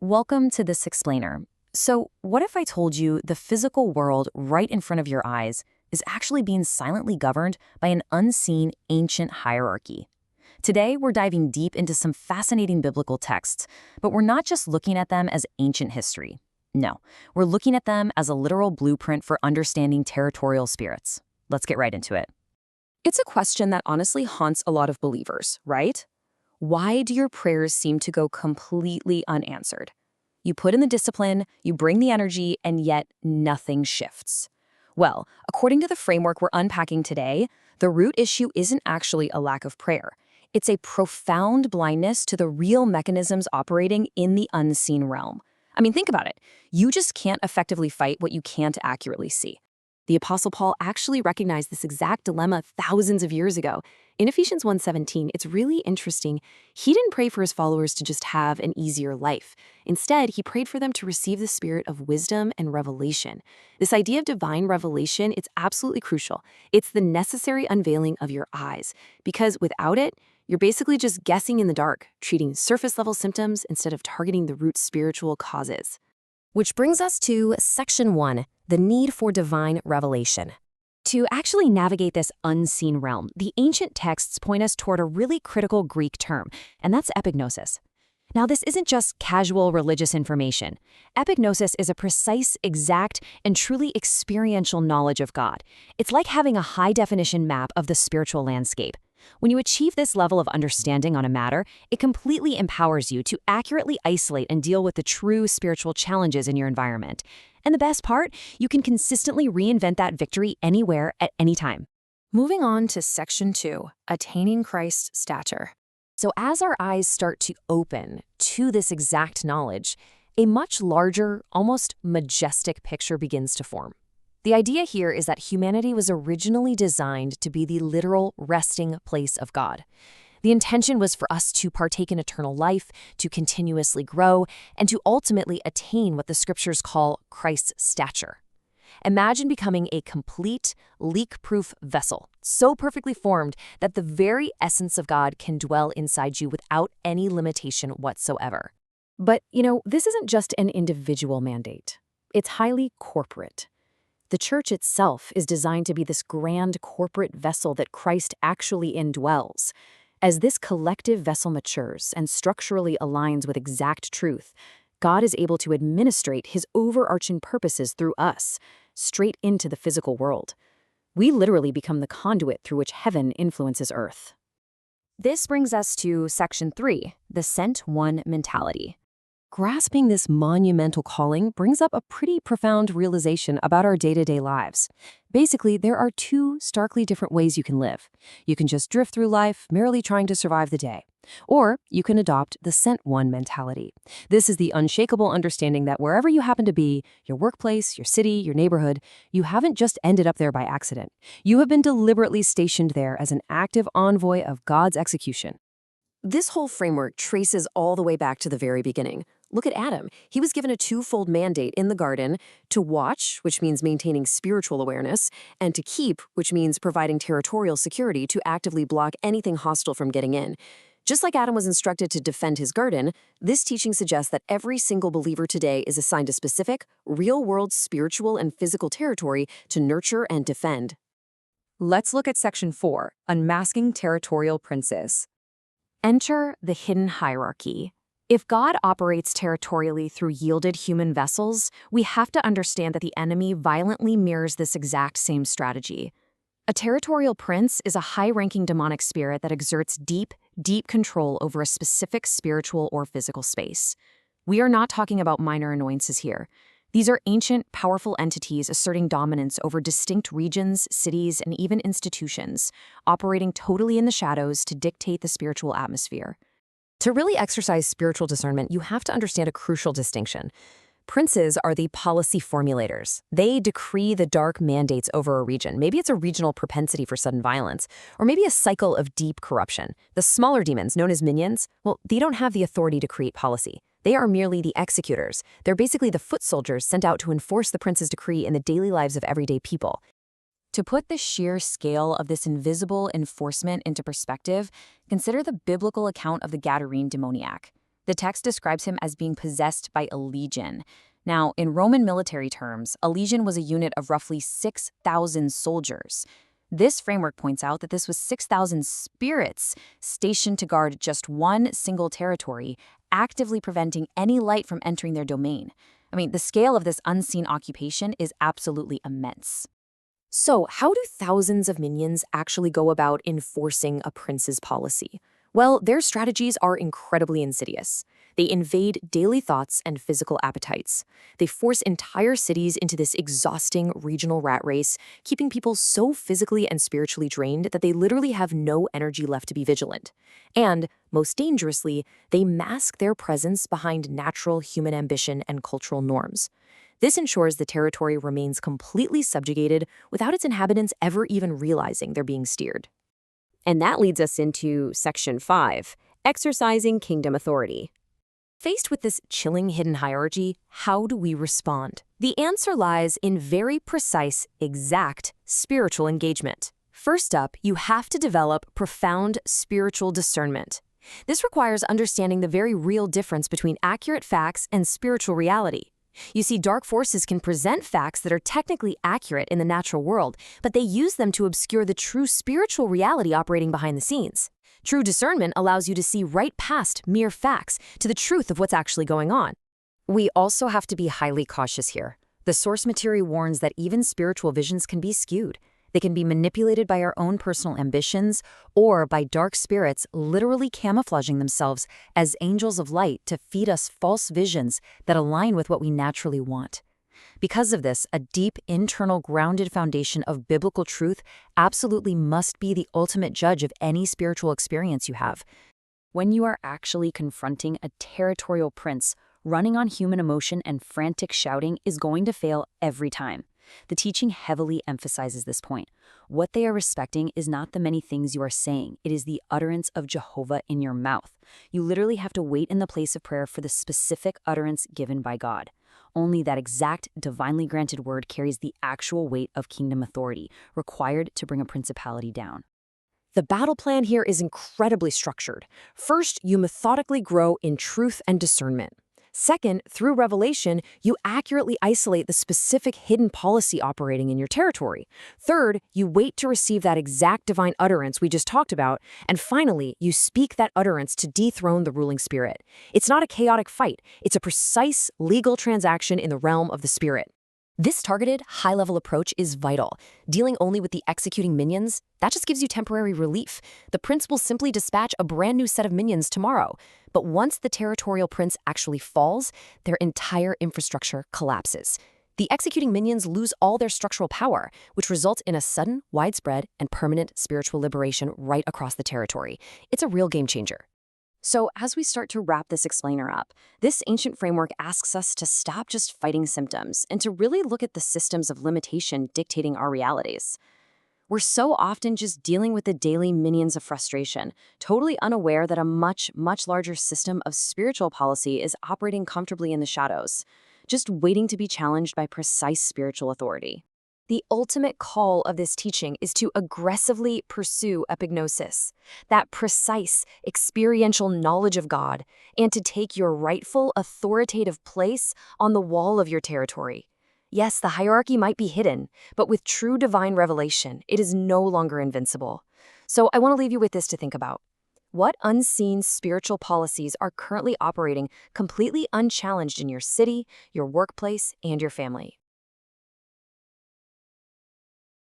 Welcome to this explainer. So, what if I told you the physical world right in front of your eyes is actually being silently governed by an unseen ancient hierarchy? Today, we're diving deep into some fascinating biblical texts, but we're not just looking at them as ancient history. No, we're looking at them as a literal blueprint for understanding territorial spirits. Let's get right into it. It's a question that honestly haunts a lot of believers, right? Why do your prayers seem to go completely unanswered? You put in the discipline, you bring the energy, and yet nothing shifts. Well, according to the framework we're unpacking today, the root issue isn't actually a lack of prayer. It's a profound blindness to the real mechanisms operating in the unseen realm. I mean, think about it. You just can't effectively fight what you can't accurately see. The Apostle Paul actually recognized this exact dilemma thousands of years ago. In Ephesians 1:17, it's really interesting. He didn't pray for his followers to just have an easier life. Instead, he prayed for them to receive the spirit of wisdom and revelation. This idea of divine revelation, it's absolutely crucial. It's the necessary unveiling of your eyes, because without it, you're basically just guessing in the dark, treating surface-level symptoms instead of targeting the root spiritual causes. Which brings us to Section 1, the need for divine revelation. To actually navigate this unseen realm, the ancient texts point us toward a really critical Greek term, and that's epignosis. Now, this isn't just casual religious information. Epignosis is a precise, exact, and truly experiential knowledge of God. It's like having a high-definition map of the spiritual landscape. When you achieve this level of understanding on a matter, it completely empowers you to accurately isolate and deal with the true spiritual challenges in your environment. And the best part, you can consistently reinvent that victory anywhere at any time. Moving on to Section 2, attaining Christ's stature. So as our eyes start to open to this exact knowledge, a much larger, almost majestic picture begins to form. The idea here is that humanity was originally designed to be the literal resting place of God. The intention was for us to partake in eternal life, to continuously grow, and to ultimately attain what the scriptures call Christ's stature. Imagine becoming a complete, leak-proof vessel, so perfectly formed that the very essence of God can dwell inside you without any limitation whatsoever. But, this isn't just an individual mandate. It's highly corporate. The church itself is designed to be this grand corporate vessel that Christ actually indwells. As this collective vessel matures and structurally aligns with exact truth, God is able to administrate his overarching purposes through us, straight into the physical world. We literally become the conduit through which heaven influences earth. This brings us to Section 3, the Sent One mentality. Grasping this monumental calling brings up a pretty profound realization about our day-to-day lives. Basically, there are two starkly different ways you can live. You can just drift through life, merely trying to survive the day. Or you can adopt the Sent One mentality. This is the unshakable understanding that wherever you happen to be, your workplace, your city, your neighborhood, you haven't just ended up there by accident. You have been deliberately stationed there as an active envoy of God's execution. This whole framework traces all the way back to the very beginning. Look at Adam. He was given a twofold mandate in the garden: to watch, which means maintaining spiritual awareness, and to keep, which means providing territorial security to actively block anything hostile from getting in. Just like Adam was instructed to defend his garden, this teaching suggests that every single believer today is assigned a specific, real-world spiritual and physical territory to nurture and defend. Let's look at Section 4, unmasking territorial princes. Enter the hidden hierarchy. If God operates territorially through yielded human vessels, we have to understand that the enemy violently mirrors this exact same strategy. A territorial prince is a high-ranking demonic spirit that exerts deep control over a specific spiritual or physical space. We are not talking about minor annoyances here. These are ancient, powerful entities asserting dominance over distinct regions, cities, and even institutions, operating totally in the shadows to dictate the spiritual atmosphere. To really exercise spiritual discernment, you have to understand a crucial distinction. Princes are the policy formulators. They decree the dark mandates over a region. Maybe it's a regional propensity for sudden violence, or maybe a cycle of deep corruption. The smaller demons, known as minions, well, they don't have the authority to create policy. They are merely the executors. They're basically the foot soldiers sent out to enforce the prince's decree in the daily lives of everyday people. To put the sheer scale of this invisible enforcement into perspective, consider the biblical account of the Gadarene demoniac. The text describes him as being possessed by a legion. Now, in Roman military terms, a legion was a unit of roughly 6,000 soldiers. This framework points out that this was 6,000 spirits stationed to guard just one single territory, actively preventing any light from entering their domain. I mean, the scale of this unseen occupation is absolutely immense. So, how do thousands of minions actually go about enforcing a prince's policy? Well, their strategies are incredibly insidious. They invade daily thoughts and physical appetites. They force entire cities into this exhausting regional rat race, keeping people so physically and spiritually drained that they literally have no energy left to be vigilant. And, most dangerously, they mask their presence behind natural human ambition and cultural norms. This ensures the territory remains completely subjugated without its inhabitants ever even realizing they're being steered. And that leads us into Section 5, exercising kingdom authority. Faced with this chilling hidden hierarchy, how do we respond? The answer lies in very precise, exact spiritual engagement. First up, you have to develop profound spiritual discernment. This requires understanding the very real difference between accurate facts and spiritual reality. You see, dark forces can present facts that are technically accurate in the natural world, but they use them to obscure the true spiritual reality operating behind the scenes. True discernment allows you to see right past mere facts to the truth of what's actually going on. We also have to be highly cautious here. The source material warns that even spiritual visions can be skewed. They can be manipulated by our own personal ambitions or by dark spirits literally camouflaging themselves as angels of light to feed us false visions that align with what we naturally want. Because of this, a deep, internal, grounded foundation of biblical truth absolutely must be the ultimate judge of any spiritual experience you have. When you are actually confronting a territorial prince, running on human emotion and frantic shouting is going to fail every time. The teaching heavily emphasizes this point. What they are respecting is not the many things you are saying. It is the utterance of Jehovah in your mouth. You literally have to wait in the place of prayer for the specific utterance given by God. Only that exact divinely granted word carries the actual weight of kingdom authority required to bring a principality down. The battle plan here is incredibly structured. First, you methodically grow in truth and discernment. Second, through revelation, you accurately isolate the specific hidden policy operating in your territory. Third, you wait to receive that exact divine utterance we just talked about. And finally, you speak that utterance to dethrone the ruling spirit. It's not a chaotic fight. It's a precise legal transaction in the realm of the spirit. This targeted, high-level approach is vital. Dealing only with the executing minions, that just gives you temporary relief. The prince will simply dispatch a brand new set of minions tomorrow. But once the territorial prince actually falls, their entire infrastructure collapses. The executing minions lose all their structural power, which results in a sudden, widespread, and permanent spiritual liberation right across the territory. It's a real game changer. So as we start to wrap this explainer up, this ancient framework asks us to stop just fighting symptoms and to really look at the systems of limitation dictating our realities. We're so often just dealing with the daily minions of frustration, totally unaware that a much, much larger system of spiritual policy is operating comfortably in the shadows, just waiting to be challenged by precise spiritual authority. The ultimate call of this teaching is to aggressively pursue epignosis, that precise, experiential knowledge of God, and to take your rightful, authoritative place on the wall of your territory. Yes, the hierarchy might be hidden, but with true divine revelation, it is no longer invincible. So I want to leave you with this to think about. What unseen spiritual policies are currently operating completely unchallenged in your city, your workplace, and your family?